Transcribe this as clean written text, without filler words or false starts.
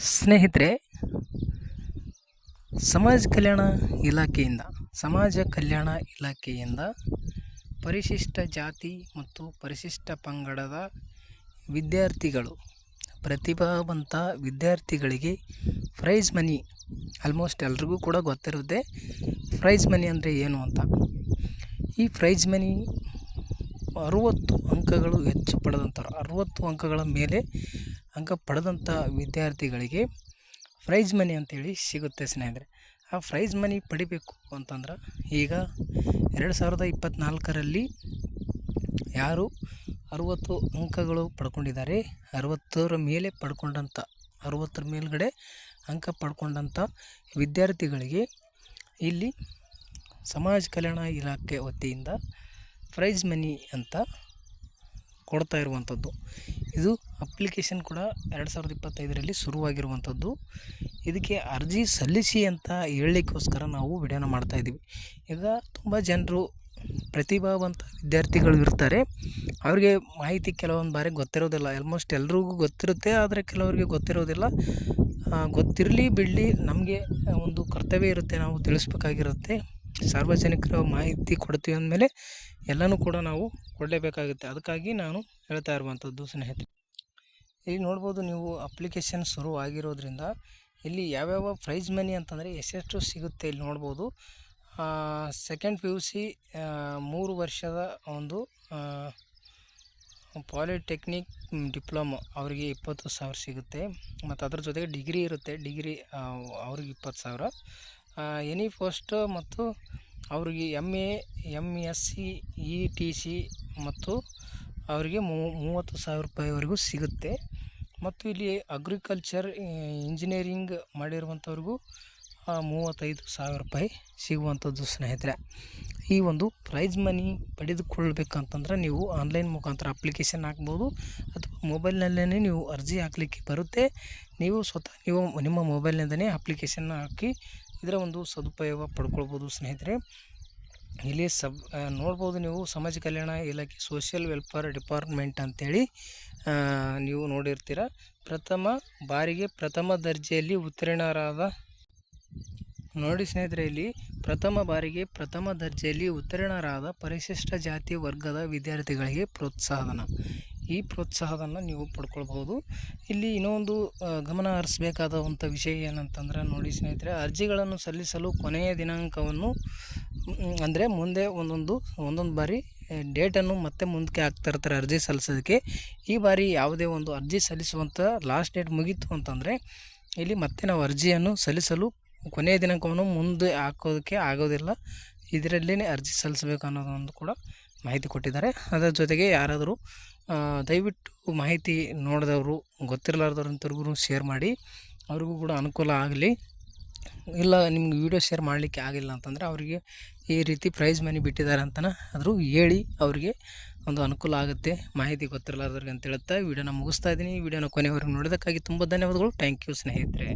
ಸ್ನೇಹಿತರೆ, ಸಮಾಜ ಕಲ್ಯಾಣ ಇಲಾಖೆಯಿಂದ ಪರಿಶಿಷ್ಟ ಜಾತಿ ಮತ್ತು ಪರಿಶಿಷ್ಟ ಪಂಗಡದ ವಿದ್ಯಾರ್ಥಿಗಳು, ಪ್ರತಿಭಾವಂತ ವಿದ್ಯಾರ್ಥಿಗಳಿಗೆ ಪ್ರೈಸ್ ಮನಿ, ಆಲ್ಮೋಸ್ಟ್ ಎಲ್ರಿಗೂ ಕೂಡ ಗೊತ್ತಿರುತ್ತೆ ಪ್ರೈಸ್ ಮನಿ ಅಂದರೆ ಏನು ಅಂತ. ಈ ಪ್ರೈಸ್ ಮನಿ 60 ಅಂಕಗಳು ಹೆಚ್ಚು ಪಡೆದಂಥವ್ರು, 60 ಅಂಕಗಳ ಮೇಲೆ ಅಂಕ ಪಡೆದಂಥ ವಿದ್ಯಾರ್ಥಿಗಳಿಗೆ ಪ್ರೈಸ್ ಮನಿ ಅಂತೇಳಿ ಸಿಗುತ್ತೆ ಸ್ನೇಹಿತರೆ. ಆ ಪ್ರೈಸ್ ಮನಿ ಪಡಿಬೇಕು ಅಂತಂದ್ರೆ ಈಗ 2024ರಲ್ಲಿ ಯಾರು 60 ಅಂಕಗಳು ಪಡ್ಕೊಂಡಿದ್ದಾರೆ, 60ರ ಮೇಲೆ ಪಡ್ಕೊಂಡಂಥ 60ರ ಮೇಲ್ಗಡೆ ಅಂಕ ಪಡ್ಕೊಂಡಂಥ ವಿದ್ಯಾರ್ಥಿಗಳಿಗೆ ಇಲ್ಲಿ ಸಮಾಜ ಕಲ್ಯಾಣ ಇಲಾಖೆ ವತಿಯಿಂದ ಪ್ರೈಸ್ ಮನಿ ಅಂತ ಕೊಡ್ತಾ ಇರುವಂಥದ್ದು. ಇದು ಅಪ್ಲಿಕೇಶನ್ ಕೂಡ 2025ರಲ್ಲಿ ಶುರುವಾಗಿರುವಂಥದ್ದು. ಇದಕ್ಕೆ ಅರ್ಜಿ ಸಲ್ಲಿಸಿ ಅಂತ ಹೇಳಲಿಕ್ಕೋಸ್ಕರ ನಾವು ವಿಡಿಯೋನ ಮಾಡ್ತಾಯಿದ್ದೀವಿ. ಈಗ ತುಂಬ ಜನರು ಪ್ರತಿಭಾವಂತ ವಿದ್ಯಾರ್ಥಿಗಳು ಇರ್ತಾರೆ, ಅವ್ರಿಗೆ ಮಾಹಿತಿ ಕೆಲವೊಂದು ಬಾರಿ ಗೊತ್ತಿರೋದಿಲ್ಲ. ಆಲ್ಮೋಸ್ಟ್ ಎಲ್ರಿಗೂ ಗೊತ್ತಿರುತ್ತೆ, ಆದರೆ ಕೆಲವರಿಗೆ ಗೊತ್ತಿರೋದಿಲ್ಲ. ಗೊತ್ತಿರಲಿ ಬಿಡಲಿ, ನಮಗೆ ಒಂದು ಕರ್ತವ್ಯ ಇರುತ್ತೆ, ನಾವು ತಿಳಿಸ್ಬೇಕಾಗಿರುತ್ತೆ. ಸಾರ್ವಜನಿಕರ ಮಾಹಿತಿ ಕೊಡ್ತೀವಿ ಅಂದಮೇಲೆ ಎಲ್ಲನೂ ಕೂಡ ನಾವು ಕೊಡಲೇಬೇಕಾಗುತ್ತೆ. ಅದಕ್ಕಾಗಿ ನಾನು ಹೇಳ್ತಾ ಇರುವಂಥದ್ದು ಸ್ನೇಹಿತರೆ. ಇಲ್ಲಿ ನೋಡ್ಬೋದು ನೀವು, ಅಪ್ಲಿಕೇಶನ್ ಶುರು ಆಗಿರೋದ್ರಿಂದ ಇಲ್ಲಿ ಯಾವ್ಯಾವ ಪ್ರೈಸ್ ಮನಿ ಅಂತಂದರೆ ಎಷ್ಟೆಷ್ಟು ಸಿಗುತ್ತೆ ಇಲ್ಲಿ ನೋಡ್ಬೋದು. ಸೆಕೆಂಡ್ PUC 3 ವರ್ಷದ ಒಂದು ಪಾಲಿಟೆಕ್ನಿಕ್ ಡಿಪ್ಲೊಮೊ ಅವರಿಗೆ 20,000 ಸಿಗುತ್ತೆ. ಮತ್ತು ಅದ್ರ ಜೊತೆಗೆ ಡಿಗ್ರಿ ಇರುತ್ತೆ, ಡಿಗ್ರಿ ಅವ್ರಿಗೆ 20,000. ಎನಿ ಪೋಸ್ಟ್ ಮತ್ತು ಅವ್ರಿಗೆ MA MSc ETC ಮತ್ತು ಅವರಿಗೆ 30,000 ರೂಪಾಯಿವರೆಗೂ ಸಿಗುತ್ತೆ. ಮತ್ತು ಇಲ್ಲಿ ಅಗ್ರಿಕಲ್ಚರ್ ಇಂಜಿನಿಯರಿಂಗ್ ಮಾಡಿರುವಂಥವ್ರಿಗೂ 35,000 ರೂಪಾಯಿ ಸಿಗುವಂಥದ್ದು ಸ್ನೇಹಿತರೆ. ಈ ಒಂದು ಪ್ರೈಸ್ ಮನಿ ಪಡೆದುಕೊಳ್ಬೇಕಂತಂದ್ರೆ ನೀವು ಆನ್ಲೈನ್ ಮುಖಾಂತರ ಅಪ್ಲಿಕೇಶನ್ ಹಾಕ್ಬೋದು, ಅಥವಾ ಮೊಬೈಲ್ನಲ್ಲೇ ನೀವು ಅರ್ಜಿ ಹಾಕಲಿಕ್ಕೆ ಬರುತ್ತೆ. ನೀವು ನಿಮ್ಮ ಮೊಬೈಲ್ನಿಂದಲೇ ಅಪ್ಲಿಕೇಶನ್ ಹಾಕಿ ಇದರ ಒಂದು ಸದುಪಯೋಗ ಪಡ್ಕೊಳ್ಬೋದು ಸ್ನೇಹಿತರೆ. ಇಲ್ಲಿ ನೋಡ್ಬೋದು ನೀವು, ಸಮಾಜ ಕಲ್ಯಾಣ ಇಲಾಖೆ ಸೋಷಿಯಲ್ ವೆಲ್ಫೇರ್ ಡಿಪಾರ್ಟ್ಮೆಂಟ್ ಅಂತೇಳಿ ನೀವು ನೋಡಿರ್ತೀರ. ಪ್ರಥಮ ದರ್ಜೆಯಲ್ಲಿ ಉತ್ತೀರ್ಣರಾದ ನೋಡಿ ಸ್ನೇಹಿತರೆ, ಇಲ್ಲಿ ಪ್ರಥಮ ದರ್ಜೆಯಲ್ಲಿ ಉತ್ತೀರ್ಣರಾದ ಪರಿಶಿಷ್ಟ ಜಾತಿ ವರ್ಗದ ವಿದ್ಯಾರ್ಥಿಗಳಿಗೆ ಪ್ರೋತ್ಸಾಹಧನ, ಈ ಪ್ರೋತ್ಸಾಹಧನ ನೀವು ಪಡ್ಕೊಳ್ಬೋದು. ಇಲ್ಲಿ ಇನ್ನೊಂದು ಗಮನ ಹರಿಸಬೇಕಾದಂಥ ವಿಷಯ ಏನಂತಂದ್ರೆ ನೋಡಿ ಸ್ನೇಹಿತರೆ, ಅರ್ಜಿಗಳನ್ನು ಸಲ್ಲಿಸಲು ಕೊನೆಯ ದಿನಾಂಕವನ್ನು ಅಂದರೆ ಮುಂದೆ ಒಂದೊಂದು ಬಾರಿ ಡೇಟನ್ನು ಮತ್ತೆ ಮುಂದಕ್ಕೆ ಹಾಕ್ತಾ ಇರ್ತಾರೆ ಅರ್ಜಿ ಸಲ್ಲಿಸೋದಕ್ಕೆ. ಈ ಬಾರಿ ಯಾವುದೇ ಒಂದು ಅರ್ಜಿ ಸಲ್ಲಿಸುವಂಥ ಲಾಸ್ಟ್ ಡೇಟ್ ಮುಗೀತು ಅಂತಂದರೆ ಇಲ್ಲಿ ಮತ್ತೆ ನಾವು ಅರ್ಜಿಯನ್ನು ಸಲ್ಲಿಸಲು ಕೊನೆಯ ದಿನಾಂಕವನ್ನು ಮುಂದೆ ಹಾಕೋದಕ್ಕೆ ಆಗೋದಿಲ್ಲ. ಇದರಲ್ಲೇ ಅರ್ಜಿ ಸಲ್ಲಿಸಬೇಕು ಅನ್ನೋದೊಂದು ಕೂಡ ಮಾಹಿತಿ ಕೊಟ್ಟಿದ್ದಾರೆ. ಅದರ ಜೊತೆಗೆ ಯಾರಾದರೂ ದಯವಿಟ್ಟು ಮಾಹಿತಿ ನೋಡಿದವರು, ಗೊತ್ತಿರಲಾರ್ದವ್ರಂಥವ್ರಿಗೂ ಶೇರ್ ಮಾಡಿ, ಅವ್ರಿಗೂ ಕೂಡ ಅನುಕೂಲ ಆಗಲಿ. ಇಲ್ಲ ನಿಮ್ಗೆ ವಿಡಿಯೋ ಶೇರ್ ಮಾಡಲಿಕ್ಕೆ ಆಗಿಲ್ಲ ಅಂತಂದರೆ ಅವರಿಗೆ ಈ ರೀತಿ ಪ್ರೈಸ್ ಮನಿ ಬಿಟ್ಟಿದ್ದಾರೆ ಅಂತಲೇ ಆದರೂ ಹೇಳಿ, ಅವರಿಗೆ ಒಂದು ಅನುಕೂಲ ಆಗುತ್ತೆ ಮಾಹಿತಿ ಗೊತ್ತಿರಲಾರ್ದವ್ರಿಗೆ ಅಂತ ಹೇಳ್ತಾ ವಿಡಿಯೋನ ಮುಗಿಸ್ತಾ ಇದ್ದೀನಿ. ವಿಡಿಯೋನ ಕೊನೆವರೆಗೂ ನೋಡೋದಕ್ಕಾಗಿ ತುಂಬ ಧನ್ಯವಾದಗಳು. ಥ್ಯಾಂಕ್ ಯು ಸ್ನೇಹಿತರೆ.